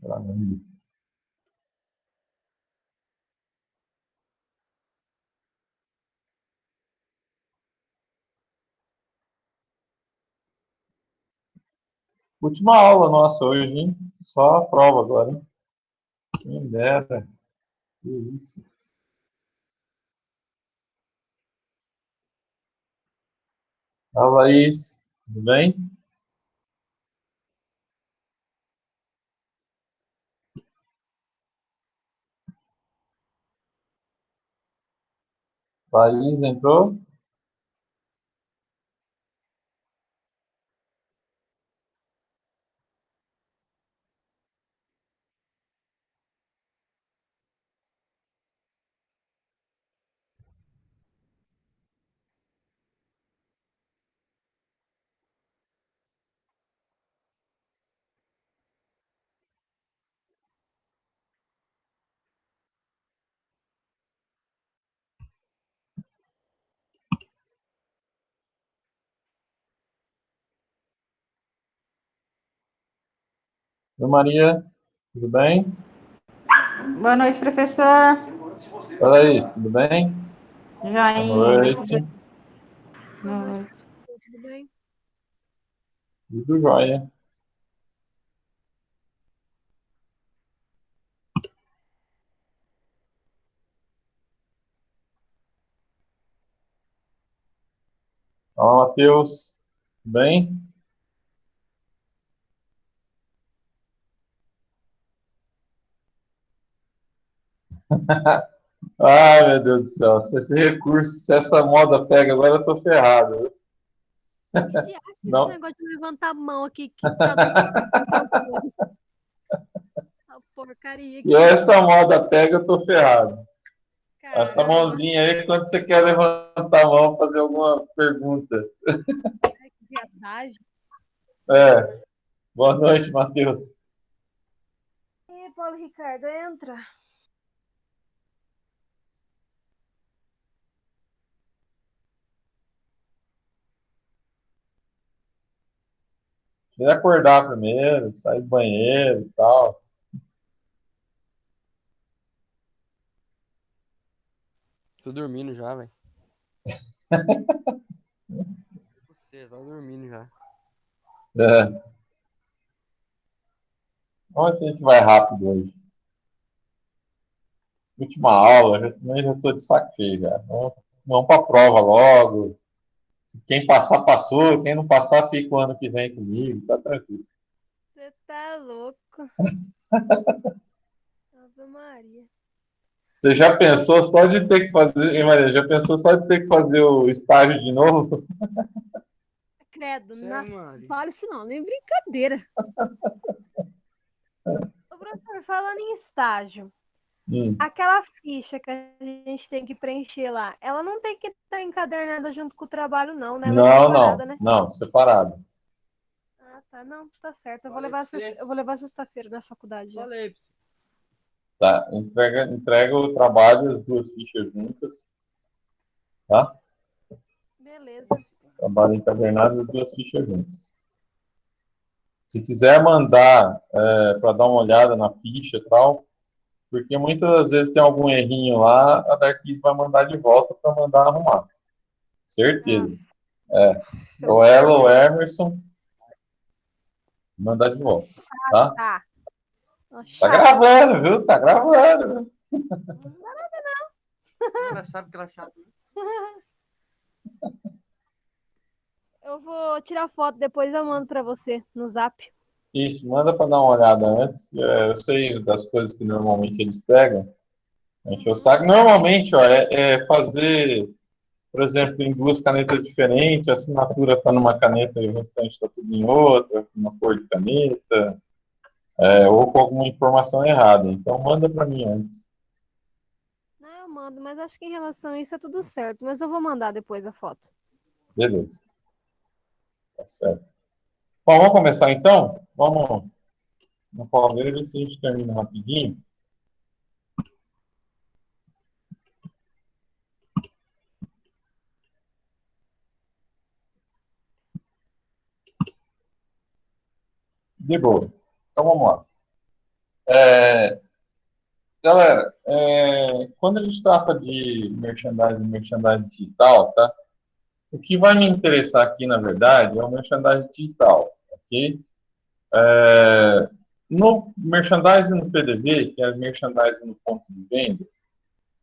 Caramba. Última aula nossa hoje, hein? Só a prova agora, hein? Quem dera. Que isso. Fala, Laís. Tudo bem? Laís entrou? Oi, Maria. Tudo bem? Boa noite, professor. Oi, Laís. Tudo bem? Boa Joinha, graças a noite. Boa noite, Deus. tudo bem? Tudo jóia. Fala, Matheus. Tudo bem? Ai, meu Deus do céu. Se esse recurso, se essa moda pega agora, eu tô ferrado. Que diacho é esse Não? negócio de levantar a mão aqui que tá no microfone? Essa porcaria Se aqui. essa moda pega, eu tô ferrado. Essa Caramba, mãozinha aí, quando você quer levantar a mão, fazer alguma pergunta. ai, que viadagem. É. Boa noite, Matheus. E Paulo Ricardo, entra. Queria acordar primeiro, sair do banheiro e tal. Tô dormindo já, velho. Você tá dormindo já. É. Vamos ver se a gente vai rápido hoje. Última aula, também já estou de saco cheio já. Vamos para a prova logo. Quem passar, passou. Quem não passar, fica o ano que vem comigo. Tá tranquilo. Você tá louco. Ave Maria. Você já pensou só de ter que fazer, hein, Maria? Já pensou só de ter que fazer o estágio de novo? Credo, Sério, nossa, Mari? fala isso não, nem brincadeira. Ô, professor, falando em estágio, Hum. aquela ficha que a gente tem que preencher lá, ela não tem que estar encadernada junto com o trabalho, não, né? Ela é Não, não, separada, né? não, separado. Ah, tá. Não, tá certo. Eu vou Falei levar, pra você. eu vou levar sexta-feira na faculdade já. Falei pra você. Tá? Entrega o trabalho, as duas fichas juntas, tá? Beleza. Trabalho encadernado, as duas fichas juntas. Se quiser mandar para dar uma olhada na ficha e tal, porque muitas das vezes tem algum errinho lá, a Darkis vai mandar de volta para mandar arrumar. Ah, Certeza. É. pelo Ou ela amor ou de Deus. Emerson, mandar de volta. Tá? Tá. Ó, Tá chata. gravando, viu? Tá gravando, viu? Ela sabe que ela é chata. Eu vou tirar foto, depois eu mando pra você no zap. Isso, manda para dar uma olhada antes. Eu sei das coisas que normalmente eles pegam. A gente Uhum. sabe. Normalmente, ó, é fazer, por exemplo, em duas canetas diferentes, a assinatura está numa caneta e o restante está tudo em outra, com uma cor de caneta, ou com alguma informação errada. Então, manda para mim antes. Não, eu mando, mas acho que em relação a isso é tudo certo. Mas eu vou mandar depois a foto. Beleza, tá certo. Bom, vamos começar então? Vamos no Palmeiras, ver se a gente termina rapidinho. De boa. Então, vamos lá. Galera, quando a gente trata de merchandising digital, tá? O que vai me interessar aqui, na verdade, é o merchandising digital, ok? No merchandising no PDV, que é merchandising no ponto de venda,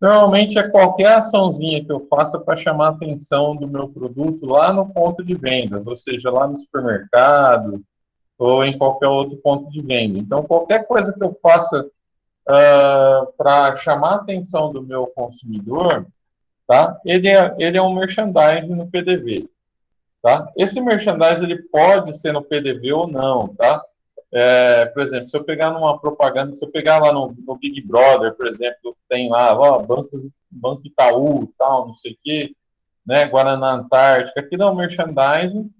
normalmente é qualquer açãozinha que eu faça para chamar a atenção do meu produto lá no ponto de venda, ou seja, lá no supermercado ou em qualquer outro ponto de venda. Então, qualquer coisa que eu faça para chamar a atenção do meu consumidor, tá? Ele é um merchandising no PDV, tá? Esse merchandising ele pode ser no PDV ou não, tá? Por exemplo, se eu pegar numa propaganda, se eu pegar lá no Big Brother, por exemplo, tem lá, ó, Banco Itaú, tal, não sei o quê, né? Guaraná Antártica, aquilo é um merchandising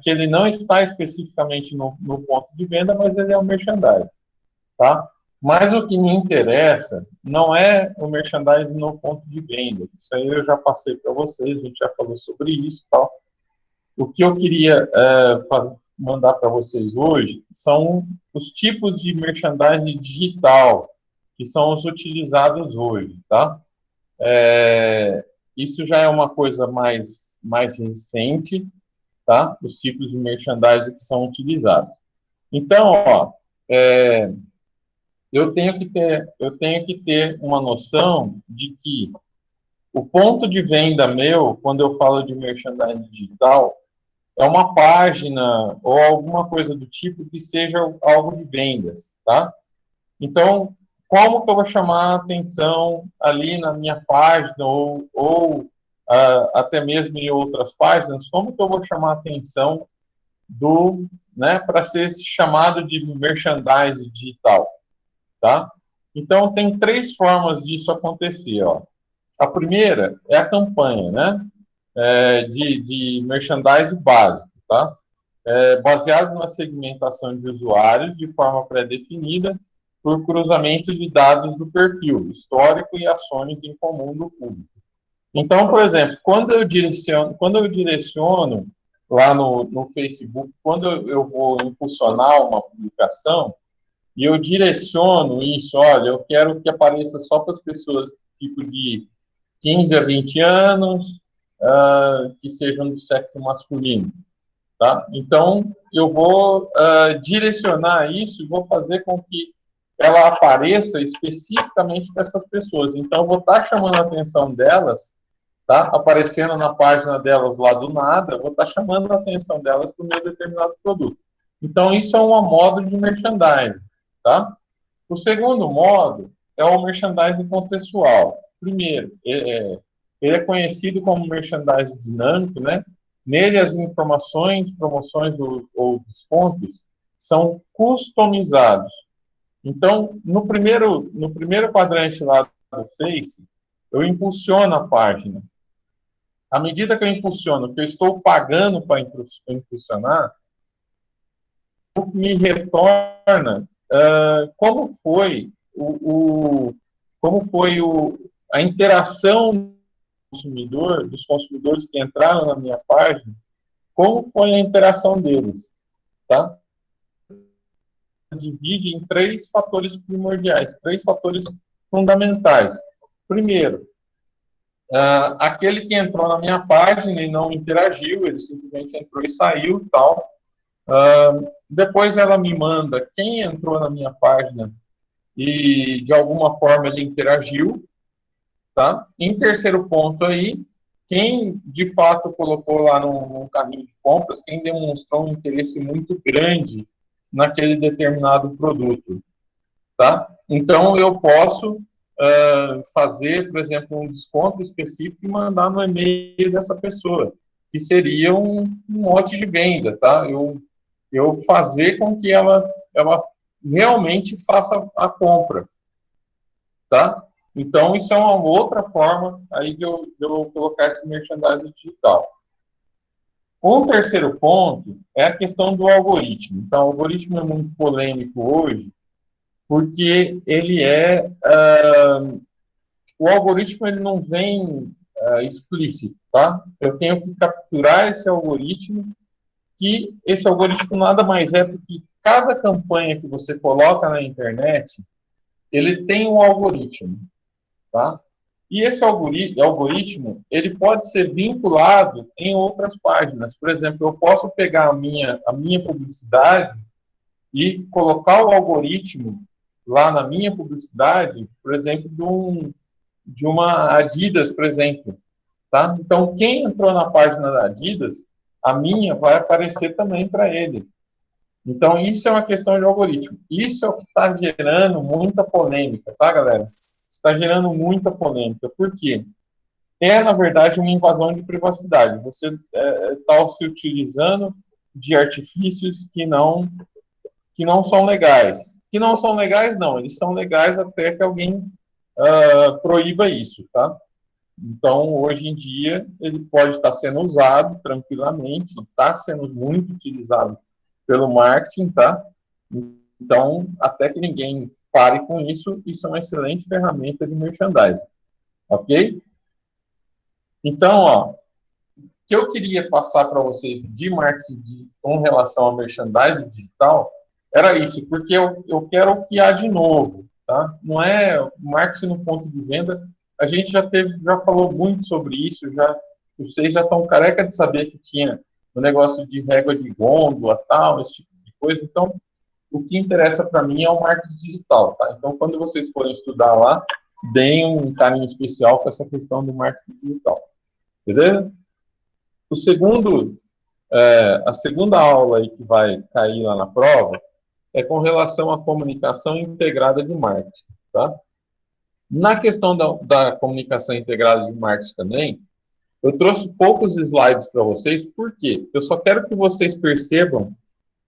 que ele não está especificamente no ponto de venda, mas ele é um merchandising, tá? Mas o que me interessa não é o merchandising no ponto de venda. Isso aí eu já passei para vocês, a gente já falou sobre isso, tal. O que eu queria mandar para vocês hoje são os tipos de merchandising digital que são os utilizados hoje, tá? Isso já é uma coisa mais recente, tá? Os tipos de merchandising que são utilizados. Então, ó, eu tenho que ter uma noção de que o ponto de venda meu, quando eu falo de merchandising digital, é uma página ou alguma coisa do tipo que seja algo de vendas, tá? Então, como que eu vou chamar a atenção ali na minha página ou até mesmo em outras páginas, como que eu vou chamar a atenção para ser chamado de merchandising digital, tá? Então, tem 3 formas disso acontecer, ó. A primeira é a campanha, né? De merchandising básico, tá? Baseado na segmentação de usuários de forma pré-definida por cruzamento de dados do perfil, histórico e ações em comum do público. Então, por exemplo, quando eu direciono lá no Facebook, quando eu vou impulsionar uma publicação, e eu direciono isso, olha, eu quero que apareça só para as pessoas tipo de 15 a 20 anos, que sejam do sexo masculino, tá? Então, eu vou direcionar isso e vou fazer com que ela apareça especificamente para essas pessoas. Então, eu vou estar chamando a atenção delas, tá? Aparecendo na página delas lá do nada, eu vou estar chamando a atenção delas para o meu determinado produto. Então, isso é uma modo de merchandising, tá? O segundo modo é o merchandising contextual. Primeiro, ele é conhecido como merchandising dinâmico, né? Nele, as informações, promoções ou descontos são customizados. Então, no primeiro quadrante lá do Face, eu impulsiono a página. À medida que eu impulsiono, que eu estou pagando para impulsionar, me retorna como foi a interação dos consumidores que entraram na minha página, como foi a interação deles, tá? Divide em 3 fatores primordiais, 3 fatores fundamentais. Primeiro, aquele que entrou na minha página e não interagiu, ele simplesmente entrou e saiu, tal. Depois ela me manda quem entrou na minha página e de alguma forma ele interagiu, tá? Em terceiro ponto aí, quem de fato colocou lá no carrinho de compras, quem demonstrou um interesse muito grande naquele determinado produto, tá? Então eu posso fazer, por exemplo, um desconto específico e mandar no e-mail dessa pessoa, que seria um mote de venda, tá? Eu fazer com que ela realmente faça a compra, tá? Então, isso é uma outra forma aí de eu colocar esse merchandising digital. Um terceiro ponto é a questão do algoritmo. Então, o algoritmo é muito polêmico hoje, porque o algoritmo ele não vem explícito, tá? Eu tenho que capturar esse algoritmo que esse algoritmo nada mais é do que cada campanha que você coloca na internet, ele tem um algoritmo, tá? E esse algoritmo, ele pode ser vinculado em outras páginas. Por exemplo, eu posso pegar a minha publicidade e colocar o algoritmo lá na minha publicidade, por exemplo, de uma Adidas, por exemplo. Tá? Então, quem entrou na página da Adidas, a minha vai aparecer também para ele. Então, isso é uma questão de algoritmo. Isso é o que está gerando muita polêmica, tá, galera? Está gerando muita polêmica. Por quê? É, na verdade, uma invasão de privacidade. Você está se utilizando de artifícios que não são legais. Que não são legais, não. Eles são legais até que alguém proíba isso, tá? Então, hoje em dia, ele pode estar sendo usado tranquilamente, está sendo muito utilizado pelo marketing, tá? Então, até que ninguém pare com isso, isso é uma excelente ferramenta de merchandising, ok? Então, ó, o que eu queria passar para vocês de marketing com relação a merchandising digital era isso, porque eu quero o que há de novo, tá? Não é marketing no ponto de venda. A gente já falou muito sobre isso, vocês já estão careca de saber que tinha o negócio de régua de gôndola, tal, esse tipo de coisa. Então, o que interessa para mim é o marketing digital, tá? Então, quando vocês forem estudar lá, deem um carinho especial com essa questão do marketing digital, beleza? A segunda aula aí que vai cair lá na prova é com relação à comunicação integrada de marketing, tá? Na questão da comunicação integrada de marketing também, eu trouxe poucos slides para vocês, por quê? Eu só quero que vocês percebam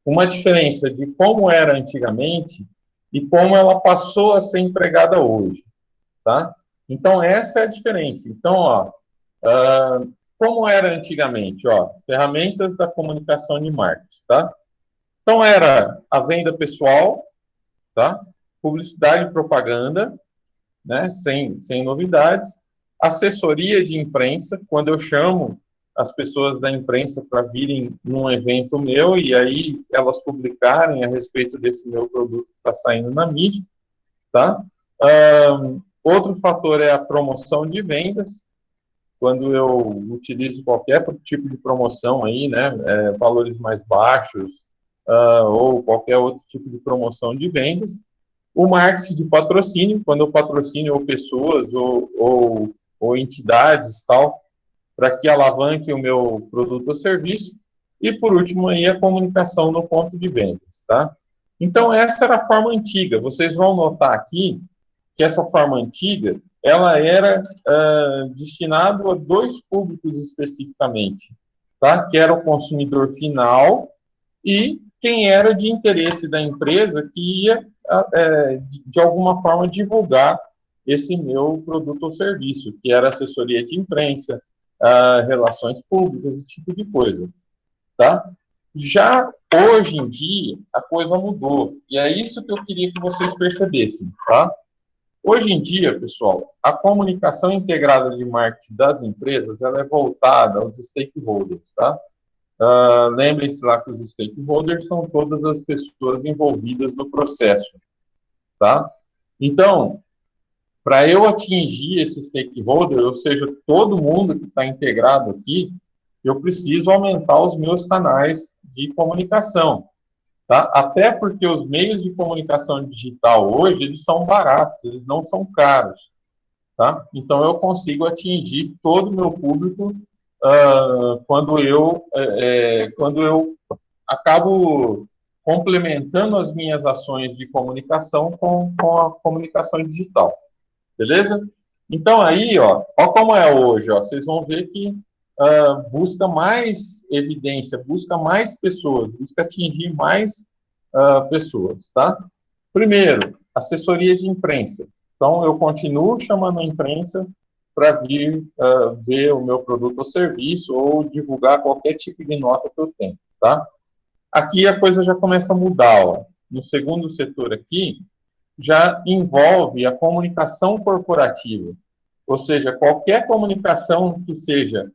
uma diferença de como era antigamente e como ela passou a ser empregada hoje, tá? Então, essa é a diferença. Então, ó, como era antigamente, ó, ferramentas da comunicação de marketing, tá? Então, era a venda pessoal, tá? Publicidade e propaganda, né, sem novidades. Assessoria de imprensa, quando eu chamo as pessoas da imprensa para virem num evento meu e aí elas publicarem a respeito desse meu produto que está saindo na mídia, tá? Outro fator é a promoção de vendas, quando eu utilizo qualquer tipo de promoção aí, né, valores mais baixos, ou qualquer outro tipo de promoção de vendas. O marketing de patrocínio, quando eu patrocino ou pessoas ou entidades, tal, para que alavanque o meu produto ou serviço. E, por último, aí, a comunicação no ponto de vendas, tá? Então, essa era a forma antiga. Vocês vão notar aqui que essa forma antiga, ela era destinada a dois públicos especificamente, tá? Que era o consumidor final e quem era de interesse da empresa que ia, de alguma forma, divulgar esse meu produto ou serviço, que era assessoria de imprensa, relações públicas, esse tipo de coisa, tá? Já hoje em dia, a coisa mudou, e é isso que eu queria que vocês percebessem, tá? Hoje em dia, pessoal, a comunicação integrada de marketing das empresas, ela é voltada aos stakeholders, tá? Lembrem-se lá que os stakeholders são todas as pessoas envolvidas no processo, tá? Então, para eu atingir esse stakeholder, ou seja, todo mundo que está integrado aqui, eu preciso aumentar os meus canais de comunicação, tá? Até porque os meios de comunicação digital hoje, eles são baratos, eles não são caros, tá? Então, eu consigo atingir todo o meu público quando eu acabo complementando as minhas ações de comunicação com a comunicação digital, beleza? Então aí, ó como é hoje, ó, vocês vão ver que busca mais evidência, busca mais pessoas, busca atingir mais pessoas, tá? Primeiro, assessoria de imprensa. Então, eu continuo chamando a imprensa para vir ver o meu produto ou serviço ou divulgar qualquer tipo de nota que eu tenho, tá? Aqui a coisa já começa a mudar, ó. No segundo setor aqui, já envolve a comunicação corporativa, ou seja, qualquer comunicação que seja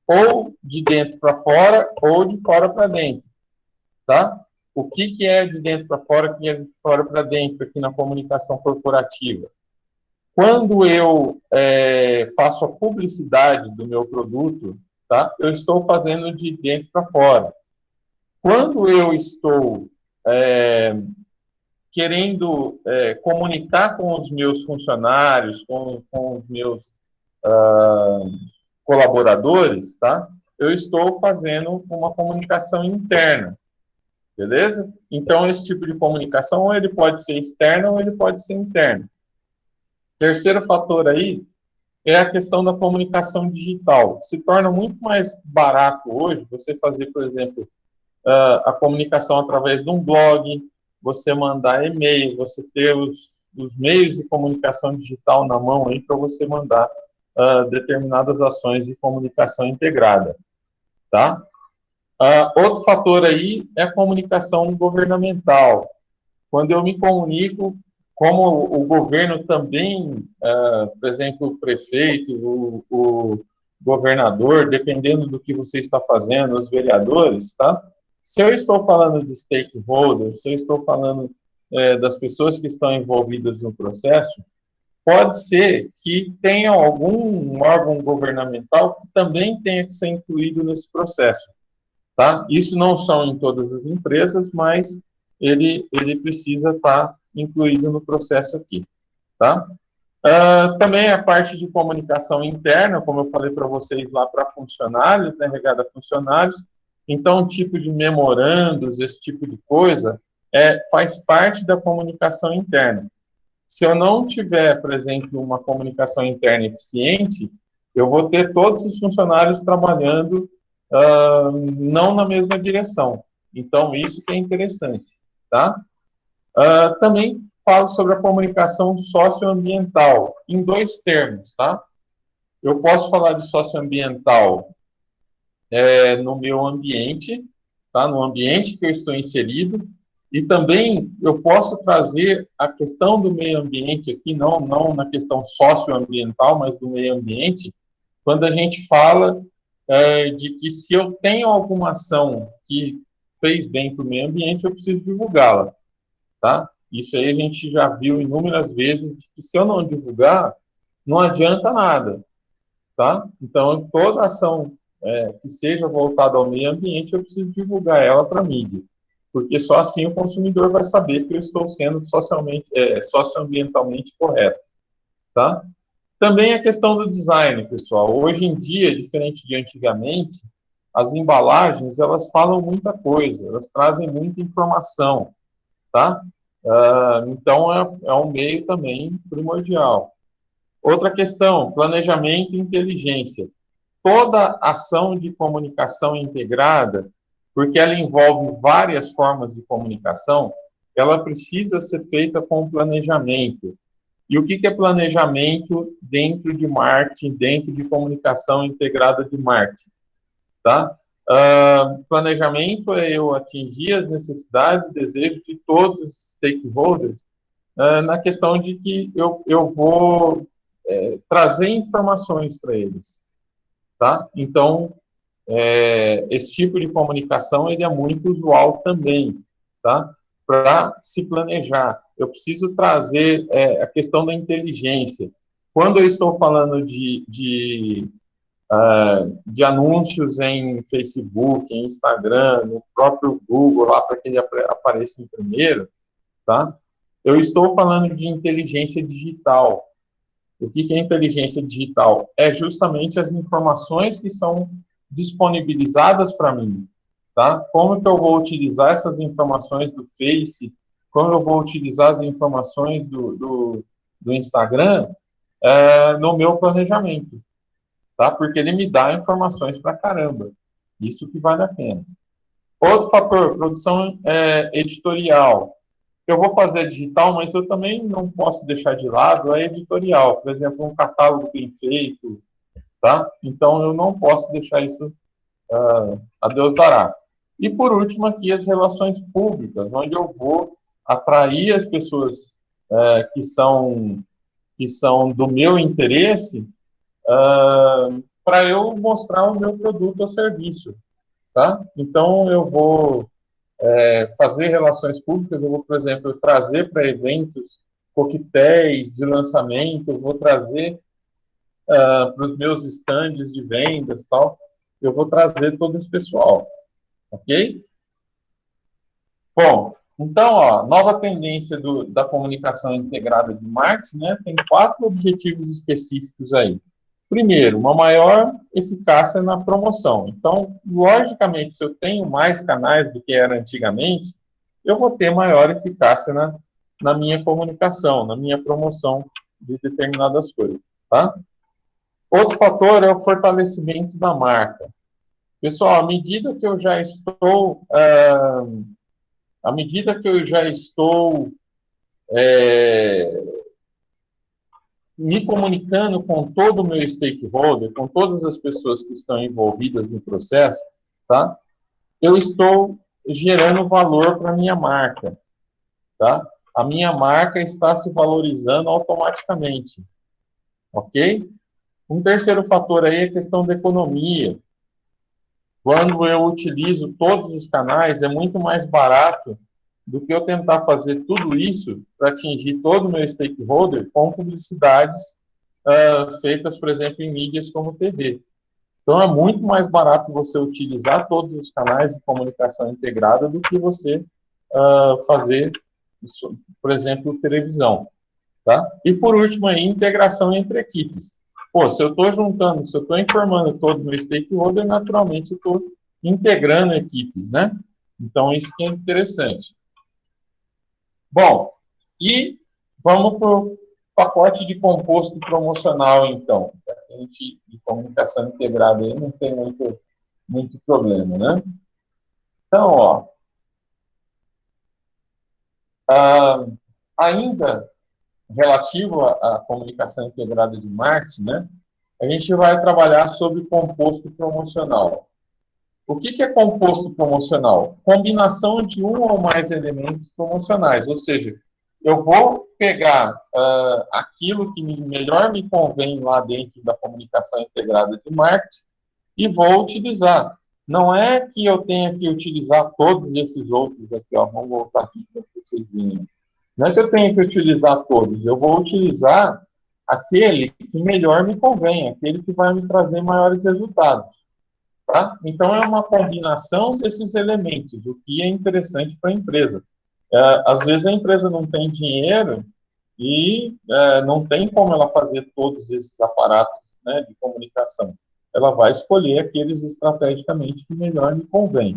ou de dentro para fora ou de fora para dentro, tá? O que é de dentro para fora, o que é de fora para dentro aqui na comunicação corporativa? Quando eu faço a publicidade do meu produto, tá? Eu estou fazendo de dentro para fora. Quando eu estou querendo comunicar com os meus funcionários, com os meus colaboradores, tá? Eu estou fazendo uma comunicação interna, beleza? Então, esse tipo de comunicação, ou ele pode ser externo, ou ele pode ser interno. Terceiro fator aí é a questão da comunicação digital. Se torna muito mais barato hoje você fazer, por exemplo, a comunicação através de um blog, você mandar e-mail, você ter os meios de comunicação digital na mão aí para você mandar determinadas ações de comunicação integrada, tá? Outro fator aí é a comunicação governamental. Quando eu me comunico, como o governo também, por exemplo, o prefeito, o governador, dependendo do que você está fazendo, os vereadores, tá? Se eu estou falando de stakeholders, se eu estou falando das pessoas que estão envolvidas no processo, pode ser que tenha algum órgão governamental que também tenha que ser incluído nesse processo, tá? Isso não são em todas as empresas, mas ele precisa estar incluído no processo aqui, tá? Também a parte de comunicação interna, como eu falei para vocês lá para funcionários, né, regada a funcionários, então tipo de memorandos, esse tipo de coisa, faz parte da comunicação interna. Se eu não tiver, por exemplo, uma comunicação interna eficiente, eu vou ter todos os funcionários trabalhando não na mesma direção. Então, isso que é interessante, tá? Também falo sobre a comunicação socioambiental, em dois termos, tá? Eu posso falar de socioambiental no meu ambiente, tá? No ambiente que eu estou inserido, e também eu posso trazer a questão do meio ambiente aqui, não na questão socioambiental, mas do meio ambiente, quando a gente fala de que se eu tenho alguma ação que fez bem para o meio ambiente, eu preciso divulgá-la, tá? Isso aí a gente já viu inúmeras vezes, de que se eu não divulgar, não adianta nada, tá? Então, toda ação que seja voltada ao meio ambiente, eu preciso divulgar ela para a mídia, porque só assim o consumidor vai saber que eu estou sendo socioambientalmente correto, tá? Também a questão do design, pessoal. Hoje em dia, diferente de antigamente, as embalagens, elas falam muita coisa, elas trazem muita informação, tá? Então, é um meio também primordial. Outra questão, planejamento e inteligência. Toda ação de comunicação integrada, porque ela envolve várias formas de comunicação, ela precisa ser feita com planejamento. E o que é planejamento dentro de marketing, dentro de comunicação integrada de marketing? Tá? Planejamento é eu atingir as necessidades e desejos de todos os stakeholders na questão de que eu vou trazer informações para eles. Tá? Então, esse tipo de comunicação ele é muito usual também, tá? Para se planejar. Eu preciso trazer a questão da inteligência. Quando eu estou falando de anúncios em Facebook, em Instagram, no próprio Google, lá para que ele apareça em primeiro, tá? Eu estou falando de inteligência digital. O que é inteligência digital? É justamente as informações que são disponibilizadas para mim, tá? Como que eu vou utilizar essas informações do Face, como eu vou utilizar as informações do Instagram no meu planejamento, tá? Porque ele me dá informações para caramba. Isso que vale a pena. Outro fator, produção editorial. Eu vou fazer digital, mas eu também não posso deixar de lado a editorial. Por exemplo, um catálogo bem feito, tá? Então, eu não posso deixar isso a Deus dará. E, por último, aqui, as relações públicas, onde eu vou atrair as pessoas que são do meu interesse para eu mostrar o meu produto ou serviço, tá? Então, eu vou fazer relações públicas, eu vou, por exemplo, trazer para eventos coquetéis de lançamento, eu vou trazer para os meus estandes de vendas, tal, eu vou trazer todo esse pessoal, ok? Bom, então, ó, nova tendência da comunicação integrada de marketing, né, tem 4 objetivos específicos aí. Primeiro, uma maior eficácia na promoção. Então, logicamente, se eu tenho mais canais do que era antigamente, eu vou ter maior eficácia na minha comunicação, na minha promoção de determinadas coisas, tá? Outro fator é o fortalecimento da marca. Pessoal, à medida que eu já estou me comunicando com todo o meu stakeholder, com todas as pessoas que estão envolvidas no processo, tá? Eu estou gerando valor para a minha marca, tá? A minha marca está se valorizando automaticamente, ok? Um terceiro fator aí é a questão da economia. Quando eu utilizo todos os canais, é muito mais barato do que eu tentar fazer tudo isso para atingir todo o meu stakeholder com publicidades feitas, por exemplo, em mídias como TV. Então, é muito mais barato você utilizar todos os canais de comunicação integrada do que você fazer, por exemplo, televisão. Tá? E, por último, aí, integração entre equipes. Pô, se eu estou juntando, se eu estou informando todo o meu stakeholder, naturalmente eu estou integrando equipes, né? Então, isso que é interessante. Bom, e vamos para o pacote de composto promocional, então. A gente, de comunicação integrada aí, não tem muito problema, né? Então, ó, ainda relativo à comunicação integrada de marketing, né? A gente vai trabalhar sobre composto promocional. O que é composto promocional? Combinação de um ou mais elementos promocionais, ou seja, eu vou pegar aquilo que melhor me convém lá dentro da comunicação integrada de marketing e vou utilizar. Não é que eu tenha que utilizar todos esses outros aqui, ó, vamos voltar aqui para vocês verem. Não é que eu tenha que utilizar todos, eu vou utilizar aquele que melhor me convém, aquele que vai me trazer maiores resultados. Tá? Então, é uma combinação desses elementos, o que é interessante para a empresa. Às vezes, a empresa não tem dinheiro e não tem como ela fazer todos esses aparatos, né, de comunicação. Ela vai escolher aqueles estrategicamente que melhor lhe convém.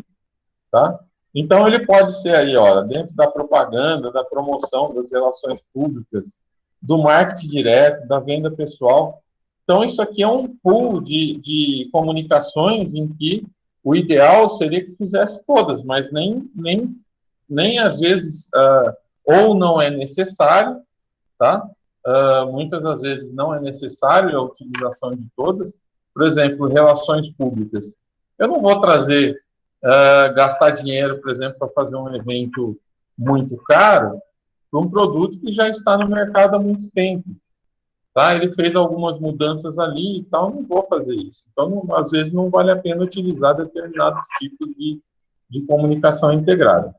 Tá? Então, ele pode ser aí, ó, dentro da propaganda, da promoção, das relações públicas, do marketing direto, da venda pessoal. Então, isso aqui é um pool de comunicações em que o ideal seria que fizesse todas, mas nem às vezes, ou não é necessário, tá? Muitas das vezes não é necessário a utilização de todas. Por exemplo, relações públicas. Eu não vou trazer, gastar dinheiro, por exemplo, para fazer um evento muito caro, para um produto que já está no mercado há muito tempo. Tá? Ele fez algumas mudanças ali e tal, não vou fazer isso. Então, às vezes, não vale a pena utilizar determinados tipos de comunicação integrada.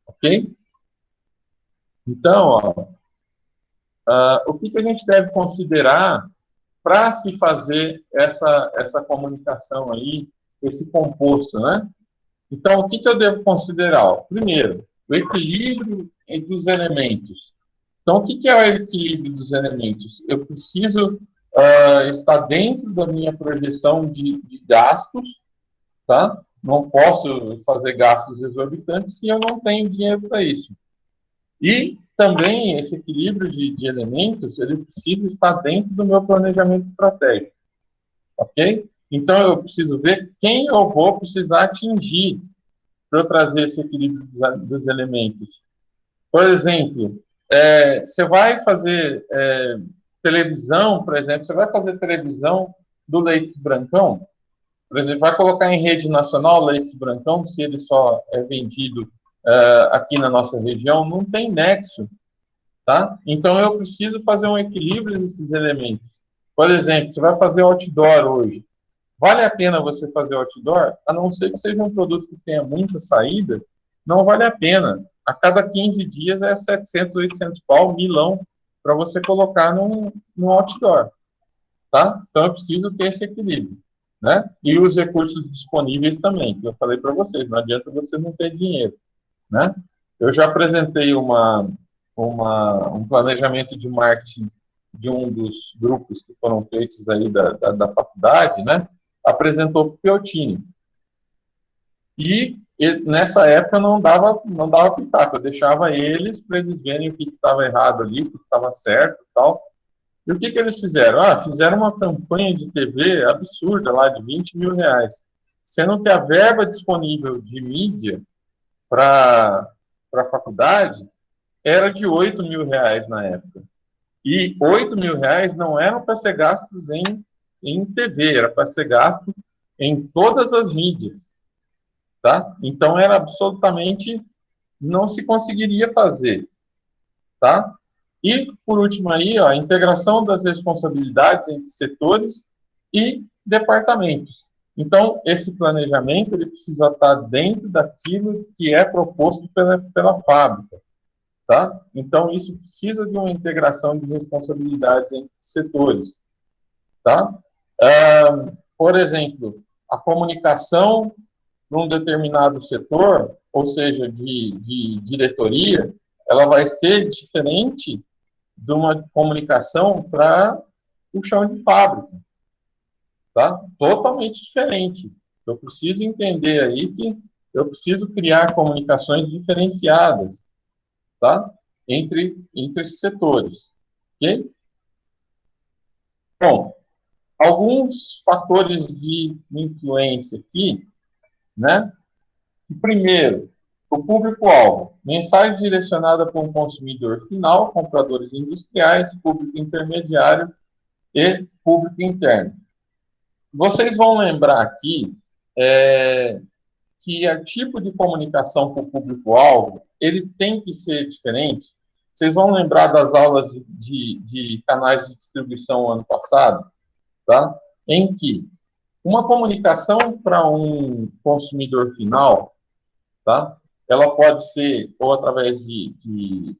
Ok? Então, ó, o que a gente deve considerar para se fazer essa comunicação aí, esse composto, né? Então, o que eu devo considerar? Primeiro, o equilíbrio entre os elementos. Então, o que é o equilíbrio dos elementos? Eu preciso estar dentro da minha projeção de gastos, tá? Não posso fazer gastos exorbitantes se eu não tenho dinheiro para isso. E também esse equilíbrio de elementos, ele precisa estar dentro do meu planejamento estratégico, ok? Então, eu preciso ver quem eu vou precisar atingir para eu trazer esse equilíbrio dos elementos. Por exemplo, você vai fazer televisão, por exemplo, você vai fazer televisão do Leite Brancão, por exemplo, vai colocar em rede nacional Leite Brancão, se ele só é vendido aqui na nossa região, não tem nexo, tá? Então, eu preciso fazer um equilíbrio desses elementos. Por exemplo, você vai fazer outdoor hoje. Vale a pena você fazer outdoor, a não ser que seja um produto que tenha muita saída não vale a pena. A cada 15 dias é 700, 800 pau, milão, para você colocar no outdoor, tá? Então, eu preciso ter esse equilíbrio, né? E os recursos disponíveis também, que eu falei para vocês, não adianta você não ter dinheiro, né? Eu já apresentei um planejamento de marketing de um dos grupos que foram feitos aí da faculdade, né? Apresentou para o Piotini. E nessa época não dava pitaco, eu deixava eles para eles verem o que estava errado ali, o que estava certo e tal. E o que eles fizeram? Fizeram uma campanha de TV absurda lá, de 20 mil reais. Sendo que a verba disponível de mídia para a faculdade era de 8 mil reais na época. E 8 mil reais não eram para ser gastos em TV, era para ser gasto em todas as mídias. Tá? Então, era absolutamente, não se conseguiria fazer. Tá? E, por último aí, a integração das responsabilidades entre setores e departamentos. Então, esse planejamento ele precisa estar dentro daquilo que é proposto pela fábrica. Tá? Então, isso precisa de uma integração de responsabilidades entre setores. Tá? Por exemplo, a comunicação num determinado setor, ou seja, de diretoria, ela vai ser diferente de uma comunicação para o chão de fábrica, tá? Totalmente diferente. Eu preciso entender aí que eu preciso criar comunicações diferenciadas, tá? Entre esses setores, ok? Bom, alguns fatores de influência aqui, né? Primeiro, o público-alvo. Mensagem direcionada para um consumidor final, compradores industriais, público intermediário e público interno. Vocês vão lembrar aqui que o tipo de comunicação para o público-alvo, ele tem que ser diferente. Vocês vão lembrar das aulas de canais de distribuição ano passado, tá? Em que uma comunicação para um consumidor final, tá? Ela pode ser ou através de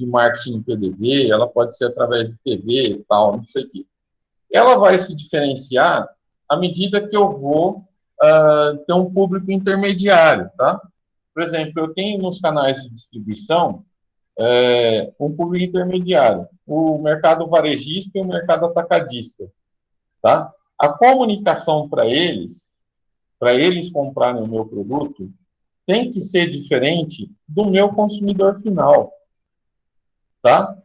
marketing PDV, ela pode ser através de TV e tal, não sei o quê. Ela vai se diferenciar à medida que eu vou ter um público intermediário, tá? Por exemplo, eu tenho nos canais de distribuição um público intermediário, o mercado varejista e o mercado atacadista, tá? A comunicação para eles comprarem o meu produto, tem que ser diferente do meu consumidor final, tá?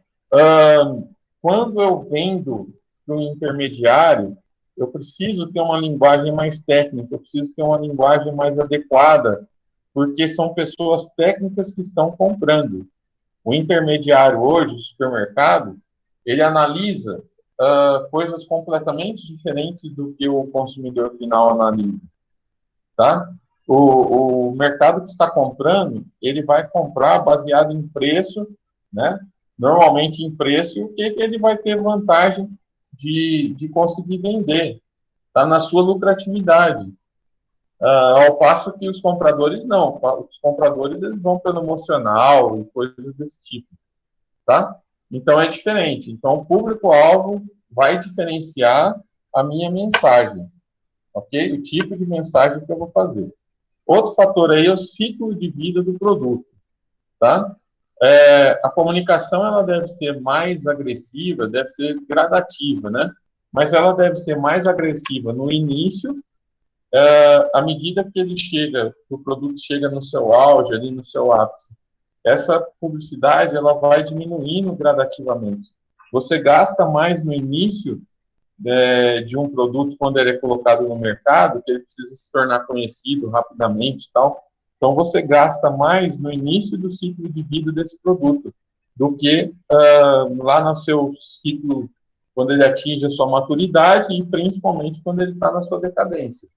Quando eu vendo para um intermediário, eu preciso ter uma linguagem mais técnica, eu preciso ter uma linguagem mais adequada, porque são pessoas técnicas que estão comprando. O intermediário hoje, o supermercado, ele analisa coisas completamente diferentes do que o consumidor final analisa, tá? O mercado que está comprando, ele vai comprar baseado em preço, né? Normalmente em preço, o que ele vai ter vantagem de conseguir vender, tá? Na sua lucratividade. Ao passo que os compradores não. Os compradores eles vão pelo emocional e coisas desse tipo, tá? Então é diferente. Então o público-alvo vai diferenciar a minha mensagem, ok? O tipo de mensagem que eu vou fazer. Outro fator aí é o ciclo de vida do produto, tá? A comunicação ela deve ser mais agressiva, deve ser gradativa, né? Mas ela deve ser mais agressiva no início, à medida que o produto chega no seu auge, ali no seu ápice. Essa publicidade ela vai diminuindo gradativamente. Você gasta mais no início de um produto quando ele é colocado no mercado, que ele precisa se tornar conhecido rapidamente e tal. Então, você gasta mais no início do ciclo de vida desse produto do que lá no seu ciclo, quando ele atinge a sua maturidade e principalmente quando ele está na sua decadência.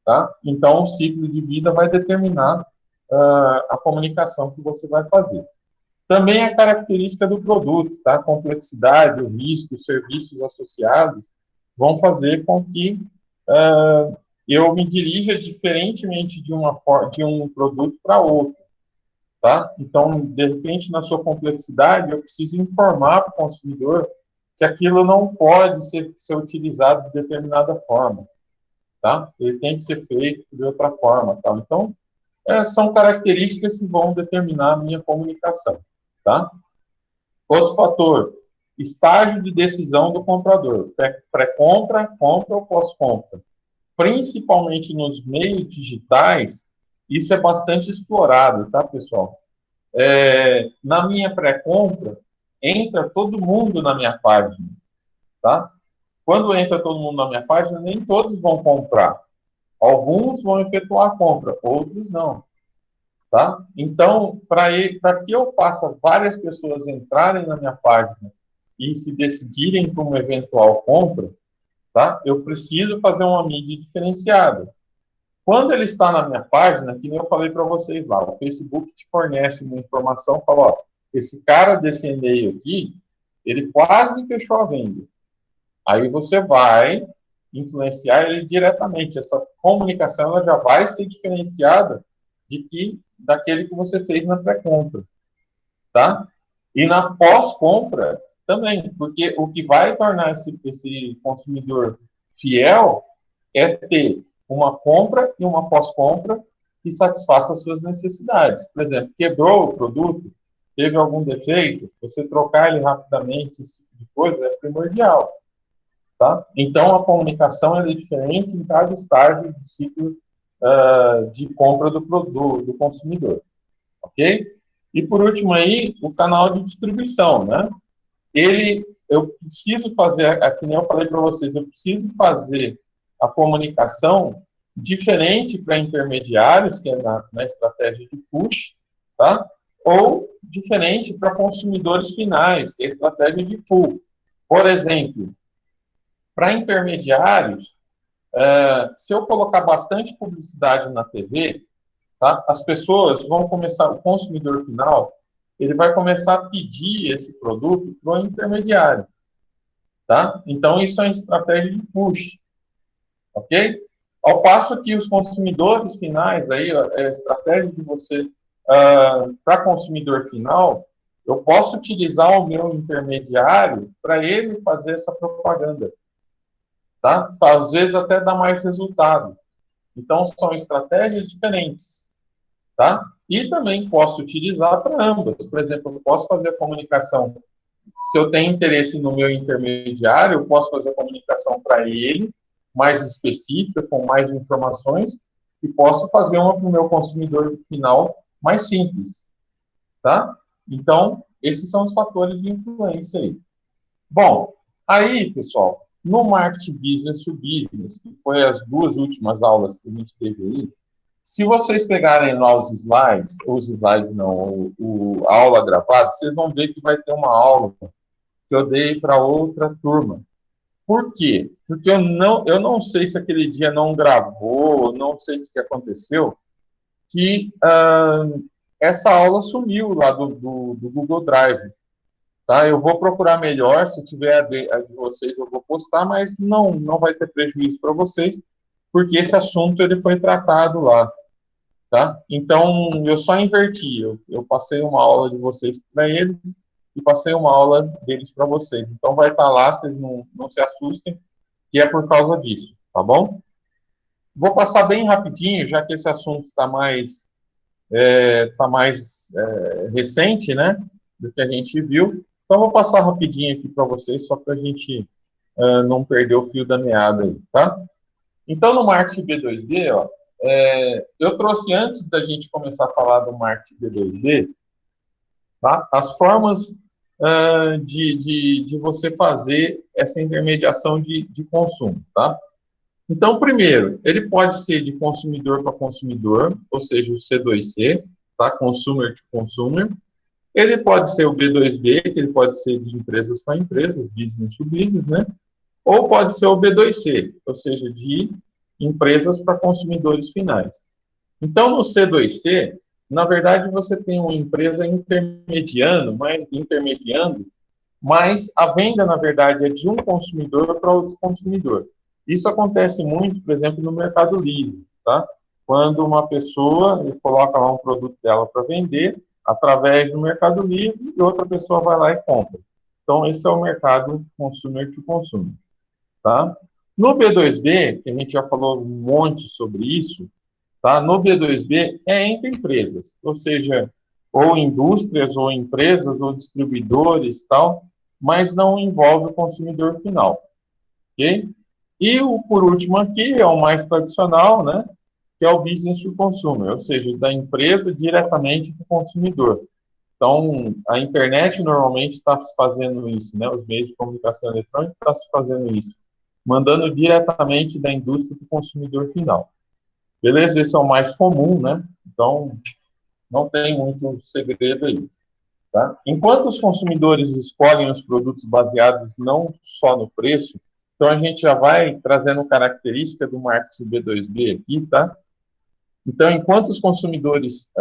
Tá? Então, o ciclo de vida vai determinar a comunicação que você vai fazer. Também a característica do produto, tá? A complexidade, o risco, os serviços associados vão fazer com que eu me dirija diferentemente de um produto para outro, tá? Então, de repente, na sua complexidade, eu preciso informar para o consumidor que aquilo não pode ser utilizado de determinada forma, tá? Ele tem que ser feito de outra forma, tá? Então, são características que vão determinar a minha comunicação, tá? Outro fator, estágio de decisão do comprador, pré-compra, compra ou pós-compra. Principalmente nos meios digitais, isso é bastante explorado, tá, pessoal? Na minha pré-compra, entra todo mundo na minha página, tá? Quando entra todo mundo na minha página, nem todos vão comprar. Alguns vão efetuar a compra, outros não, tá? Então, para que eu faça várias pessoas entrarem na minha página e se decidirem por uma eventual compra, tá? Eu preciso fazer uma mídia diferenciada. Quando ele está na minha página, que nem eu falei para vocês lá, o Facebook te fornece uma informação, fala, ó, esse cara desse e-mail aqui, ele quase fechou a venda. Aí você vai influenciar ele diretamente. Essa comunicação ela já vai ser diferenciada daquele que você fez na pré-compra, tá? E na pós-compra também, porque o que vai tornar esse consumidor fiel é ter uma compra e uma pós-compra que satisfaça as suas necessidades. Por exemplo, quebrou o produto, teve algum defeito, você trocar ele rapidamente, esse tipo de coisa, é primordial. Tá? Então, a comunicação é diferente em cada estágio do ciclo de compra do produto, do consumidor. Ok? E, por último, aí, o canal de distribuição, né? Eu preciso fazer, aqui nem eu falei para vocês, eu preciso fazer a comunicação diferente para intermediários, que é na estratégia de push, tá? Ou diferente para consumidores finais, que é a estratégia de pull. Por exemplo, para intermediários, se eu colocar bastante publicidade na TV, tá? As pessoas vão começar, o consumidor final, ele vai começar a pedir esse produto para o intermediário, tá? Então, isso é uma estratégia de push, ok? Ao passo que os consumidores finais, aí, a estratégia de você, para consumidor final, eu posso utilizar o meu intermediário para ele fazer essa propaganda, tá? Às vezes até dá mais resultado. Então, são estratégias diferentes, tá? E também posso utilizar para ambas. Por exemplo, eu posso fazer a comunicação, se eu tenho interesse no meu intermediário, eu posso fazer a comunicação para ele, mais específica, com mais informações, e posso fazer uma para o meu consumidor final mais simples, tá? Então, esses são os fatores de influência aí. Bom, aí, pessoal, no Marketing Business to Business, que foi as duas últimas aulas que a gente teve aí, se vocês pegarem lá os slides não, a aula gravada, vocês vão ver que vai ter uma aula que eu dei para outra turma. Por quê? Porque eu não sei se aquele dia não gravou, não sei o que aconteceu, que essa aula sumiu lá do Google Drive. Tá? Eu vou procurar melhor, se tiver a de vocês eu vou postar, mas não vai ter prejuízo para vocês, porque esse assunto ele foi tratado lá. Tá? Então, eu só inverti, eu passei uma aula de vocês para eles e passei uma aula deles para vocês. Então, vai estar lá, vocês não se assustem, que é por causa disso, tá bom? Vou passar bem rapidinho, já que esse assunto está mais recente, né, do que a gente viu. Então, vou passar rapidinho aqui para vocês, só para a gente não perder o fio da meada aí, tá? Então, no Marketing B2B, ó, eu trouxe, antes da gente começar a falar do Marketing B2B, tá, as formas de você fazer essa intermediação de consumo, tá? Então, primeiro, ele pode ser de consumidor para consumidor, ou seja, o C2C, tá? Consumer to consumer. Ele pode ser o B2B, que ele pode ser de empresas para empresas, business to business, né? Ou pode ser o B2C, ou seja, de empresas para consumidores finais. Então, no C2C, na verdade, você tem uma empresa intermediando, mas a venda, na verdade, é de um consumidor para outro consumidor. Isso acontece muito, por exemplo, no Mercado Livre, tá? Quando uma pessoa coloca lá um produto dela para vender, através do Mercado Livre e outra pessoa vai lá e compra. Então, esse é o mercado consumer to consumer, tá? No B2B, que a gente já falou um monte sobre isso, tá? No B2B é entre empresas, ou seja, ou indústrias, ou empresas, ou distribuidores, tal, mas não envolve o consumidor final, ok? E o por último aqui é o mais tradicional, né? Que é o business to consumer, ou seja, da empresa diretamente para o consumidor. Então, a internet normalmente está fazendo isso, né? Os meios de comunicação eletrônica estão fazendo isso, mandando diretamente da indústria para o consumidor final. Beleza? Esse é o mais comum, né? Então, não tem muito segredo aí. Tá? Enquanto os consumidores escolhem os produtos baseados não só no preço, então a gente já vai trazendo característica do marketing B2B aqui, tá? Então, enquanto os consumidores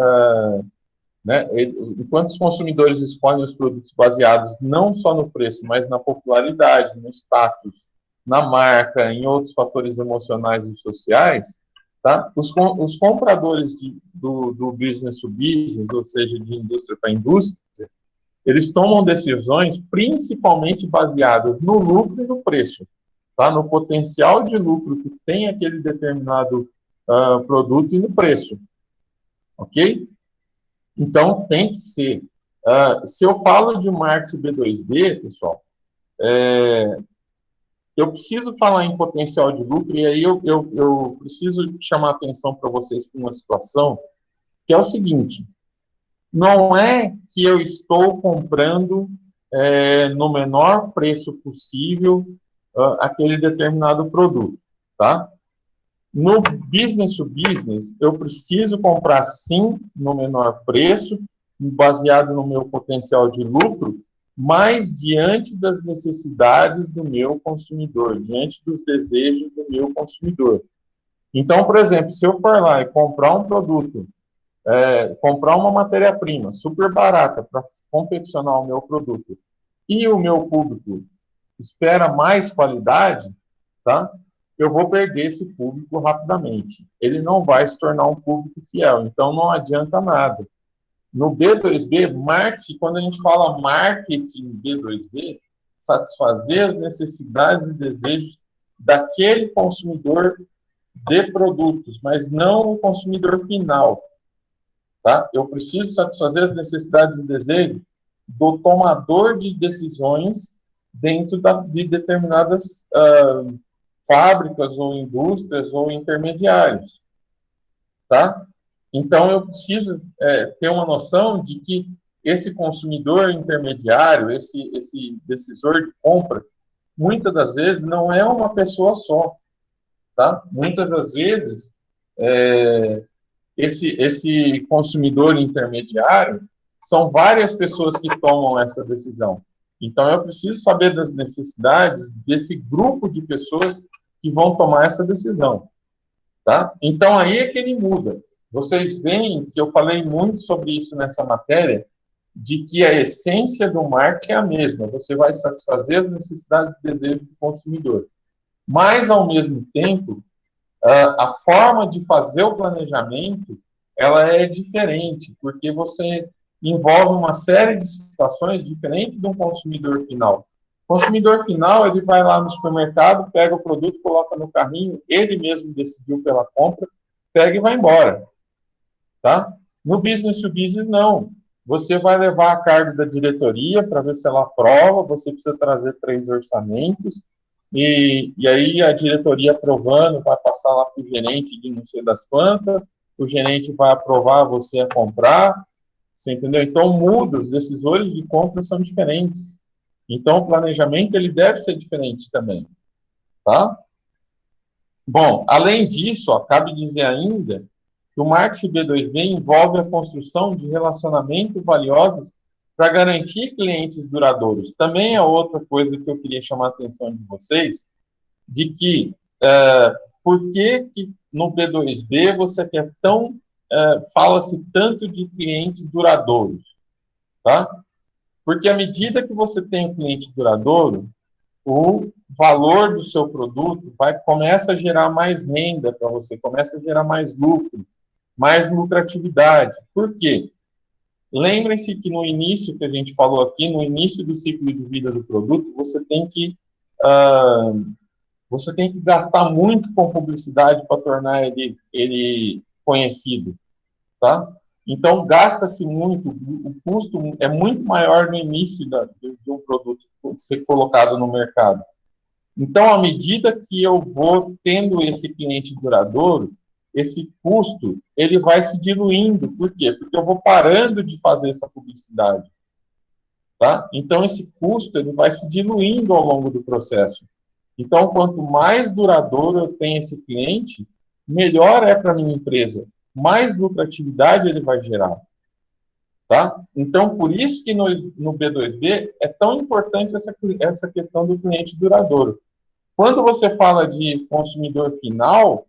escolhem os produtos baseados não só no preço, mas na popularidade, no status, na marca, em outros fatores emocionais e sociais, tá? Os compradores do business to business, ou seja, de indústria para indústria, eles tomam decisões principalmente baseadas no lucro e no preço, tá? No potencial de lucro que tem aquele determinado produto e no preço, ok? Então, tem que ser. Se eu falo de marketing B2B, pessoal, eu preciso falar em potencial de lucro, e aí eu preciso chamar a atenção para vocês para uma situação, que é o seguinte: não é que eu estou comprando no menor preço possível aquele determinado produto, tá? No business to business, eu preciso comprar sim no menor preço, baseado no meu potencial de lucro, mas diante das necessidades do meu consumidor, diante dos desejos do meu consumidor. Então, por exemplo, se eu for lá e comprar um produto, comprar uma matéria-prima super barata para confeccionar o meu produto, e o meu público espera mais qualidade, tá? Eu vou perder esse público rapidamente. Ele não vai se tornar um público fiel, então não adianta nada. No B2B, marketing, quando a gente fala marketing B2B, satisfazer as necessidades e desejos daquele consumidor de produtos, mas não o consumidor final, tá? Eu preciso satisfazer as necessidades e desejos do tomador de decisões dentro de determinadas fábricas ou indústrias ou intermediários, tá? Então, eu preciso ter uma noção de que esse consumidor intermediário, esse decisor de compra, muitas das vezes não é uma pessoa só, tá? Muitas das vezes, esse consumidor intermediário são várias pessoas que tomam essa decisão. Então, eu preciso saber das necessidades desse grupo de pessoas que vão tomar essa decisão, tá? Então, aí é que ele muda. Vocês veem que eu falei muito sobre isso nessa matéria, de que a essência do marketing é a mesma. Você vai satisfazer as necessidades e desejos do consumidor. Mas, ao mesmo tempo, a forma de fazer o planejamento, ela é diferente, porque você envolve uma série de situações diferentes de um consumidor final. O consumidor final, ele vai lá no supermercado, pega o produto, coloca no carrinho, ele mesmo decidiu pela compra, pega e vai embora, tá? No business to business, não. Você vai levar a carga da diretoria para ver se ela aprova, você precisa trazer 3 orçamentos, e aí a diretoria aprovando, vai passar lá para o gerente de não sei das quantas, o gerente vai aprovar você a comprar, você entendeu? Então, muda, os decisores de compra são diferentes. Então, o planejamento, ele deve ser diferente também, tá? Bom, além disso, cabe dizer ainda que o marketing B2B envolve a construção de relacionamentos valiosos para garantir clientes duradouros. Também é outra coisa que eu queria chamar a atenção de vocês, de que por que no B2B você quer fala-se tanto de clientes duradouros, tá? Porque à medida que você tem um cliente duradouro, o valor do seu produto começa a gerar mais renda para você, começa a gerar mais lucro, mais lucratividade. Por quê? lembrem-se que no início que a gente falou aqui, no início do ciclo de vida do produto, você tem que gastar muito com publicidade para tornar ele conhecido, tá? Então, gasta-se muito, o custo é muito maior no início de um produto ser colocado no mercado. Então, à medida que eu vou tendo esse cliente duradouro, esse custo, ele vai se diluindo. Por quê? Porque eu vou parando de fazer essa publicidade, tá? Então, esse custo, ele vai se diluindo ao longo do processo. Então, quanto mais duradouro eu tenho esse cliente, melhor é para a minha empresa, mais lucratividade ele vai gerar, tá? Então, por isso que no B2B é tão importante essa questão do cliente duradouro. Quando você fala de consumidor final,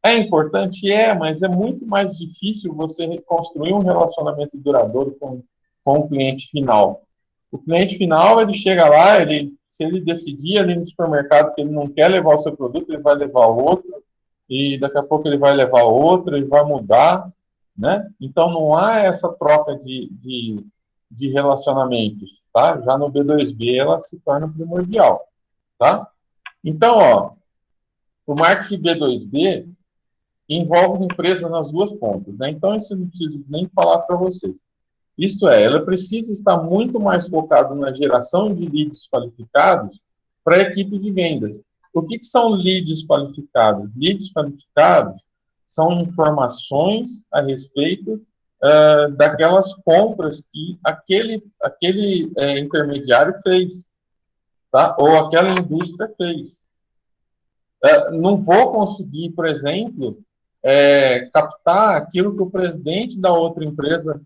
é importante? mas é muito mais difícil você reconstruir um relacionamento duradouro com o cliente final. O cliente final, ele chega lá, se ele decidir ali no supermercado que ele não quer levar o seu produto, ele vai levar outro, e daqui a pouco ele vai levar outro, ele vai mudar, né? Então, não há essa troca de relacionamentos, tá? Já no B2B, ela se torna primordial, tá? Então, o marketing B2B envolve empresas nas duas pontas, né? Então, isso eu não preciso nem falar para vocês. Isto é, ela precisa estar muito mais focada na geração de leads qualificados para a equipe de vendas. O que são leads qualificados? Leads qualificados são informações a respeito daquelas compras que aquele intermediário fez, tá? Ou aquela indústria fez. Não vou conseguir, por exemplo, captar aquilo que o presidente da outra empresa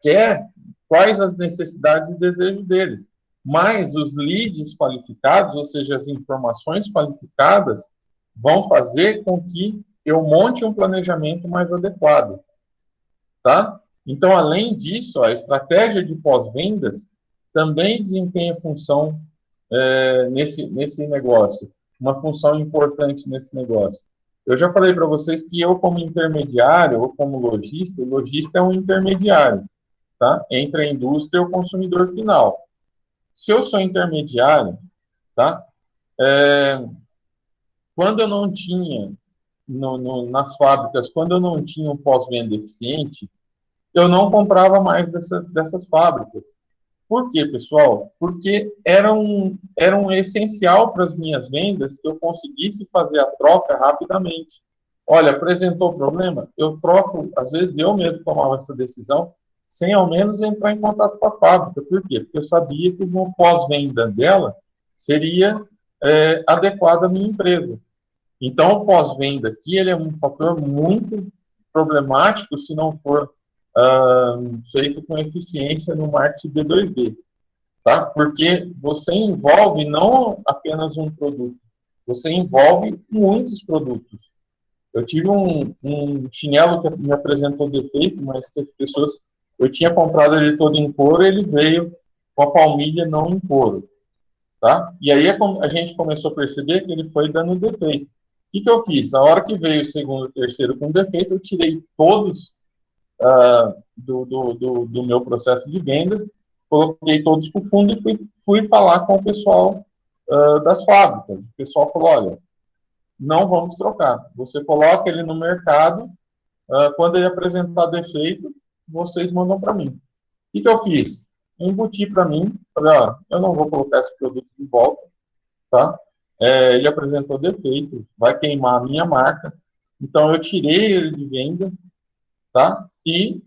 quer, quais as necessidades e desejos dele. Mas os leads qualificados, ou seja, as informações qualificadas, vão fazer com que eu monte um planejamento mais adequado, tá? Então, além disso, a estratégia de pós-vendas também desempenha função nesse negócio, uma função importante nesse negócio. Eu já falei para vocês que eu, como intermediário, ou como lojista, o lojista é um intermediário, tá? Entre a indústria e o consumidor final. Se eu sou intermediário, tá? Quando eu não tinha, nas fábricas, quando eu não tinha um pós-venda eficiente, eu não comprava mais dessas fábricas. Por quê, pessoal? Porque era um essencial para as minhas vendas que eu conseguisse fazer a troca rapidamente. Olha, apresentou problema? Eu troco, às vezes eu mesmo tomava essa decisão, sem ao menos entrar em contato com a fábrica. Por quê? Porque eu sabia que o pós-venda dela seria adequado à minha empresa. Então, o pós-venda aqui ele é um fator muito problemático se não for feito com eficiência no marketing B2B, tá? Porque você envolve não apenas um produto, você envolve muitos produtos. Eu tive um chinelo que me apresentou defeito, mas que as pessoas... Eu tinha comprado ele todo em couro, ele veio com a palmilha não em couro, tá? E aí a gente começou a perceber que ele foi dando defeito. O que eu fiz? A hora que veio o segundo e o terceiro com defeito, eu tirei todos do meu processo de vendas, coloquei todos para o fundo e fui falar com o pessoal das fábricas. O pessoal falou, olha, não vamos trocar. Você coloca ele no mercado, quando ele apresentar defeito, vocês mandam para mim. O que eu fiz? Embuti para mim, falei, eu não vou colocar esse produto de volta, tá? Ele apresentou defeito, vai queimar a minha marca, então eu tirei ele de venda, tá? E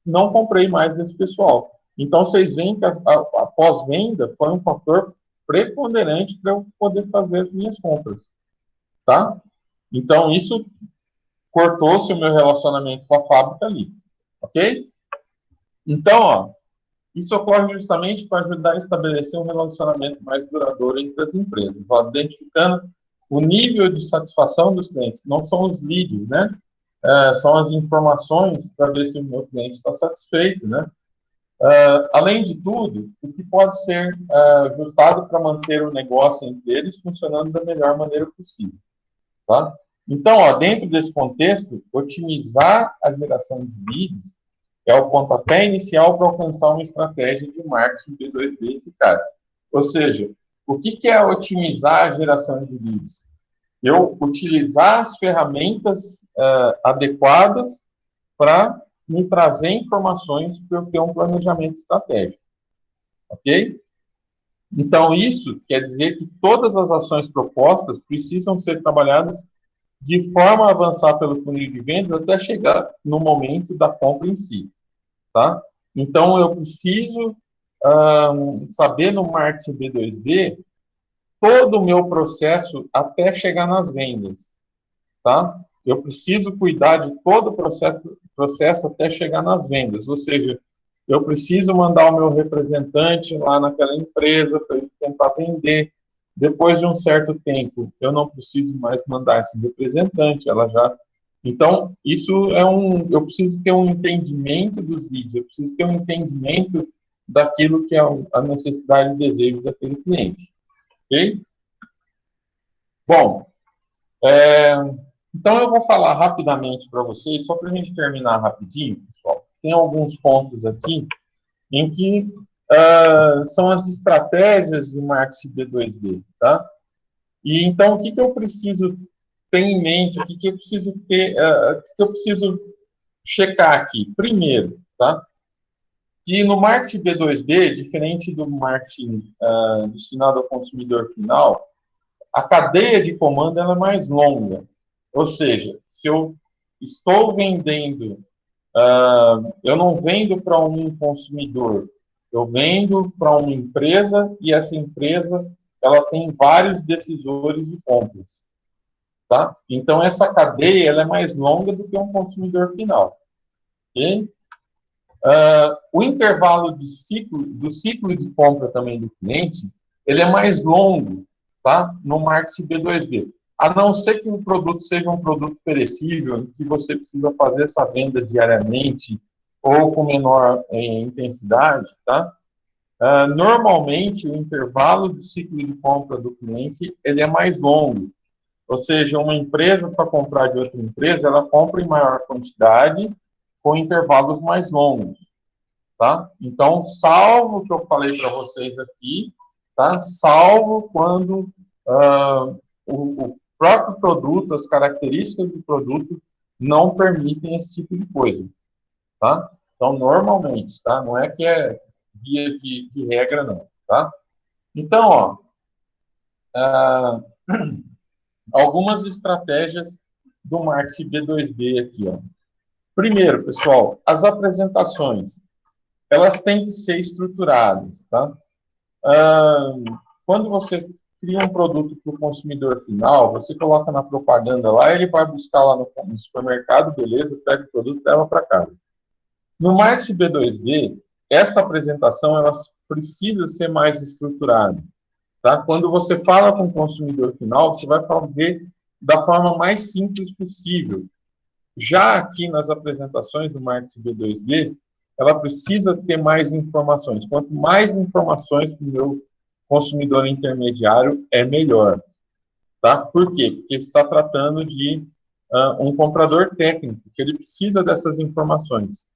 não comprei mais desse pessoal. Então, vocês veem que a pós-venda foi um fator preponderante para eu poder fazer as minhas compras, tá? Então, isso cortou-se o meu relacionamento com a fábrica ali, ok? Então, isso ocorre justamente para ajudar a estabelecer um relacionamento mais duradouro entre as empresas, identificando o nível de satisfação dos clientes. Não são os leads, né? São as informações para ver se o meu cliente está satisfeito, né? Além de tudo, o que pode ser ajustado para manter o negócio entre eles funcionando da melhor maneira possível, tá? Então, dentro desse contexto, otimizar a geração de leads é o pontapé inicial para alcançar uma estratégia de marketing B2B eficaz. Ou seja, o que é otimizar a geração de leads? Eu utilizar as ferramentas adequadas para me trazer informações para eu ter um planejamento estratégico. Ok? Então, isso quer dizer que todas as ações propostas precisam ser trabalhadas de forma a avançar pelo funil de vendas até chegar no momento da compra em si. Tá? Então, eu preciso saber no marketing B2B todo o meu processo até chegar nas vendas. Tá? Eu preciso cuidar de todo o processo até chegar nas vendas. Ou seja, eu preciso mandar o meu representante lá naquela empresa para ele tentar vender. Depois de um certo tempo, eu não preciso mais mandar esse representante, ela já... Então, isso eu preciso ter um entendimento dos leads, eu preciso ter um entendimento daquilo que é a necessidade e desejo daquele cliente. Ok? Bom, então eu vou falar rapidamente para vocês, só para a gente terminar rapidinho, pessoal. Tem alguns pontos aqui em que são as estratégias de marketing B2B, tá? E então, o que eu preciso ter em mente, o que eu preciso ter, o que eu preciso checar aqui? Primeiro, tá? Que no marketing B2B, diferente do marketing destinado ao consumidor final, a cadeia de comando ela é mais longa. Ou seja, se eu estou vendendo, eu não vendo para um consumidor, eu vendo para uma empresa e essa empresa ela tem vários decisores de compras. Tá? Então, essa cadeia ela é mais longa do que um consumidor final. Okay? O intervalo do ciclo de compra também do cliente, ele é mais longo, tá? No marketing B2B. A não ser que o produto seja um produto perecível, em que você precisa fazer essa venda diariamente ou com menor intensidade, tá? Normalmente, o intervalo do ciclo de compra do cliente, ele é mais longo. Ou seja, uma empresa, para comprar de outra empresa, ela compra em maior quantidade, com intervalos mais longos. Tá? Então, salvo o que eu falei para vocês aqui, tá? Salvo quando o próprio produto, as características do produto não permitem esse tipo de coisa. Tá? Então, normalmente, tá? Não é que é via de regra, não. Tá? Então, algumas estratégias do marketing B2B aqui. Primeiro, pessoal, as apresentações. Elas têm que ser estruturadas, tá? Quando você cria um produto para o consumidor final, você coloca na propaganda lá, ele vai buscar lá no supermercado, beleza, pega o produto e leva para casa. No marketing B2B, essa apresentação ela precisa ser mais estruturada, tá? Quando você fala com o consumidor final, você vai fazer da forma mais simples possível. Já aqui nas apresentações do marketing B2B, ela precisa ter mais informações. Quanto mais informações para o meu consumidor intermediário, é melhor. Tá? Por quê? Porque está tratando de um comprador técnico, que ele precisa dessas informações.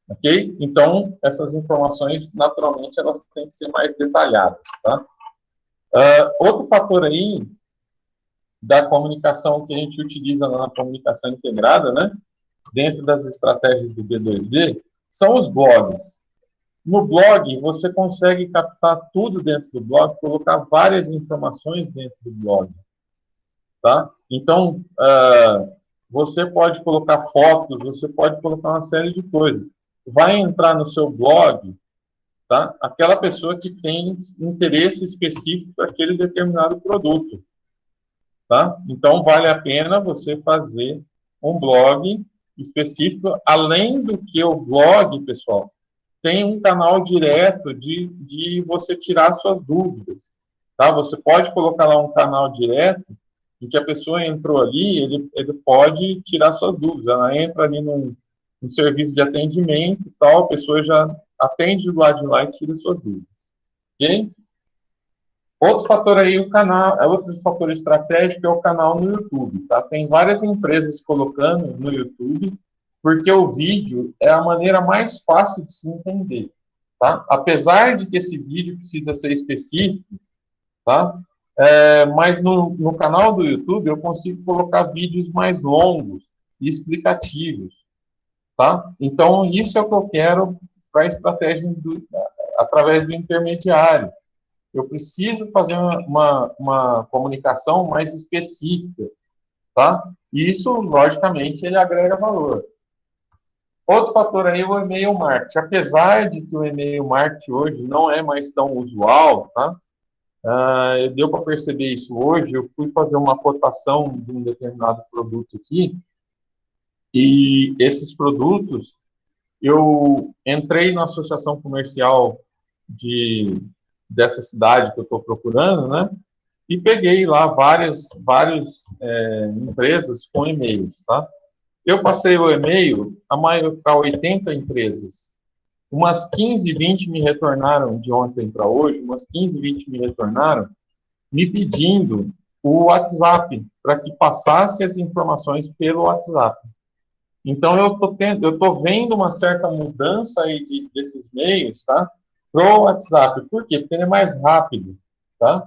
Ok? Então, essas informações, naturalmente, elas têm que ser mais detalhadas. Tá? Outro fator aí da comunicação que a gente utiliza na comunicação integrada, né? Dentro das estratégias do B2B, são os blogs. No blog, você consegue captar tudo dentro do blog, colocar várias informações dentro do blog. Tá? Então, você pode colocar fotos, você pode colocar uma série de coisas. Vai entrar no seu blog, tá? Aquela pessoa que tem interesse específico para aquele determinado produto. Tá? Então, vale a pena você fazer um blog específico, além do que o blog, pessoal, tem um canal direto de você tirar suas dúvidas. Tá? Você pode colocar lá um canal direto em que a pessoa entrou ali, ele pode tirar suas dúvidas. Ela entra ali num serviço de atendimento e tal, a pessoa já atende do lado de lá e tira suas dúvidas. Ok? Outro fator aí, outro fator estratégico é o canal no YouTube. Tá? Tem várias empresas colocando no YouTube porque o vídeo é a maneira mais fácil de se entender, tá? Apesar de que esse vídeo precisa ser específico, tá? Mas no canal do YouTube eu consigo colocar vídeos mais longos e explicativos, tá? Então, isso é o que eu quero para a estratégia através do intermediário. Eu preciso fazer uma comunicação mais específica, tá? E isso, logicamente, ele agrega valor. Outro fator aí é o e-mail marketing. Apesar de que o e-mail marketing hoje não é mais tão usual, tá? Deu para perceber isso hoje. Eu fui fazer uma cotação de um determinado produto aqui, e esses produtos, eu entrei na associação comercial dessa cidade que eu estou procurando, né? E peguei lá várias empresas com e-mails, tá? Eu passei o e-mail para 80 empresas. Umas 15, 20 me retornaram de ontem para hoje, umas 15, 20 me retornaram me pedindo o WhatsApp para que passasse as informações pelo WhatsApp. Então, eu estou vendo uma certa mudança aí desses meios, tá? Pro WhatsApp. Por quê? Porque ele é mais rápido, tá?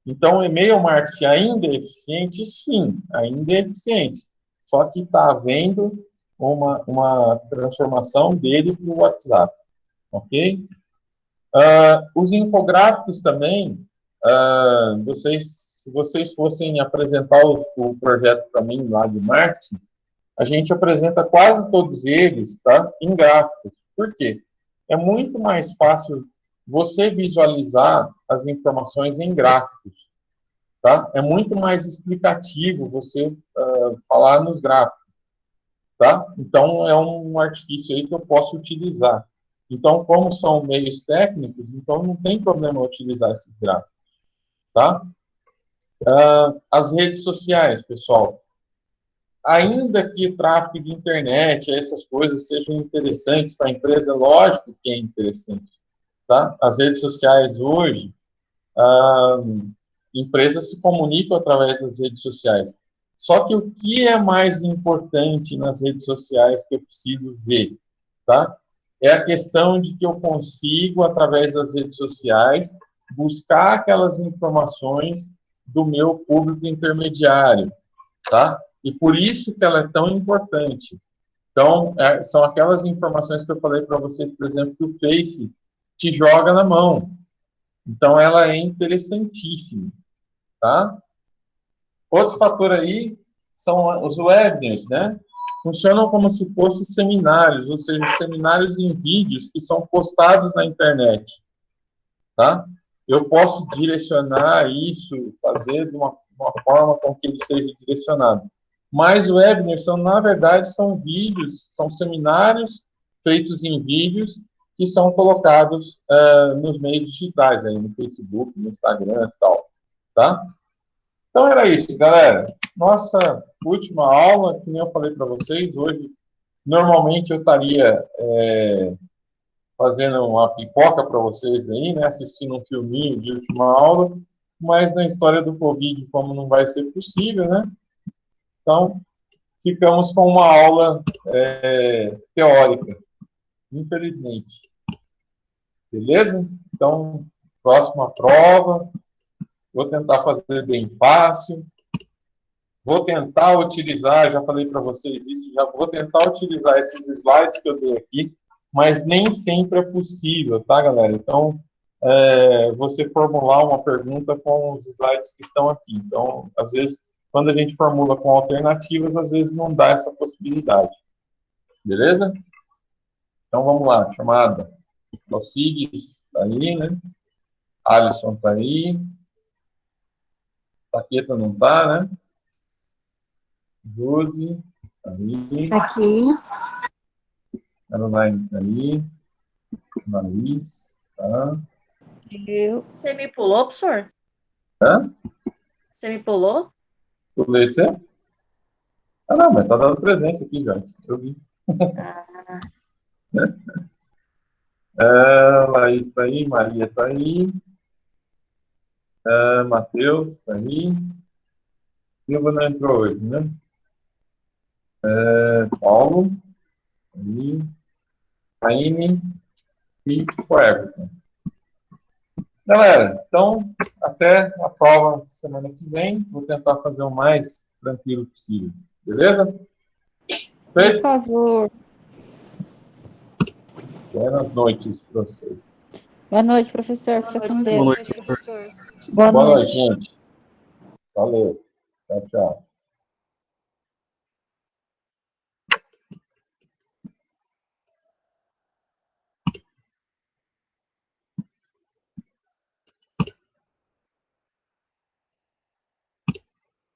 Então, o e-mail marketing ainda é eficiente? Sim, ainda é eficiente. Só que está havendo uma transformação dele para o WhatsApp, ok? Os infográficos também, se vocês fossem apresentar o projeto para mim lá de marketing, a gente apresenta quase todos eles, tá, em gráficos. Por quê? É muito mais fácil você visualizar as informações em gráficos, tá? É muito mais explicativo você falar nos gráficos, tá? Então, é um artifício aí que eu posso utilizar. Então, como são meios técnicos, então não tem problema eu utilizar esses gráficos, tá? As redes sociais, pessoal. Ainda que o tráfego de internet, essas coisas sejam interessantes para a empresa, lógico que é interessante, tá? As redes sociais hoje, empresas se comunicam através das redes sociais. Só que o que é mais importante nas redes sociais que eu preciso ver, tá? É a questão de que eu consigo, através das redes sociais, buscar aquelas informações do meu público intermediário, tá? E por isso que ela é tão importante. Então, são aquelas informações que eu falei para vocês, por exemplo, que o Face te joga na mão. Então, ela é interessantíssima, tá? Outro fator aí são os webinars, né? Funcionam como se fossem seminários, ou seja, seminários em vídeos que são postados na internet, tá? Eu posso direcionar isso, fazer de uma forma com que ele seja direcionado. Mas webinars são, na verdade, são vídeos, são seminários feitos em vídeos que são colocados nos meios digitais, aí no Facebook, no Instagram e tal, tá? Então era isso, galera. Nossa última aula, que nem eu falei para vocês, hoje, normalmente eu estaria fazendo uma pipoca para vocês aí, né, assistindo um filminho de última aula, mas na história do Covid, como não vai ser possível, né, então ficamos com uma aula teórica, infelizmente. Beleza? Então, próxima prova, vou tentar fazer bem fácil, vou tentar utilizar, já falei para vocês isso, já vou tentar utilizar esses slides que eu dei aqui, mas nem sempre é possível, tá, galera? Então, você formular uma pergunta com os slides que estão aqui. Então, às vezes, quando a gente formula com alternativas, às vezes não dá essa possibilidade. Beleza? Então, vamos lá. Chamada. Alcides está aí, né? Alisson está aí. Paqueta não está, né? Josi está aí. Aqui. Caroline está aí. Maris, tá? Você me pulou, professor? Hã? Você me pulou? Pulei você? Ah, não, mas tá dando presença aqui, já. Eu vi. Laís está aí, Maria está aí. Matheus está aí. Silva não entrou hoje, né? Paulo. E Aine e o Everton. Galera, então, até a prova semana que vem. Vou tentar fazer o mais tranquilo possível. Beleza? Por Feito? favor. Buenas noites para vocês. Boa noite, professor. Fica com Deus. Boa noite, professor. Boa Boa noite. noite, gente. Valeu. Tchau, tchau.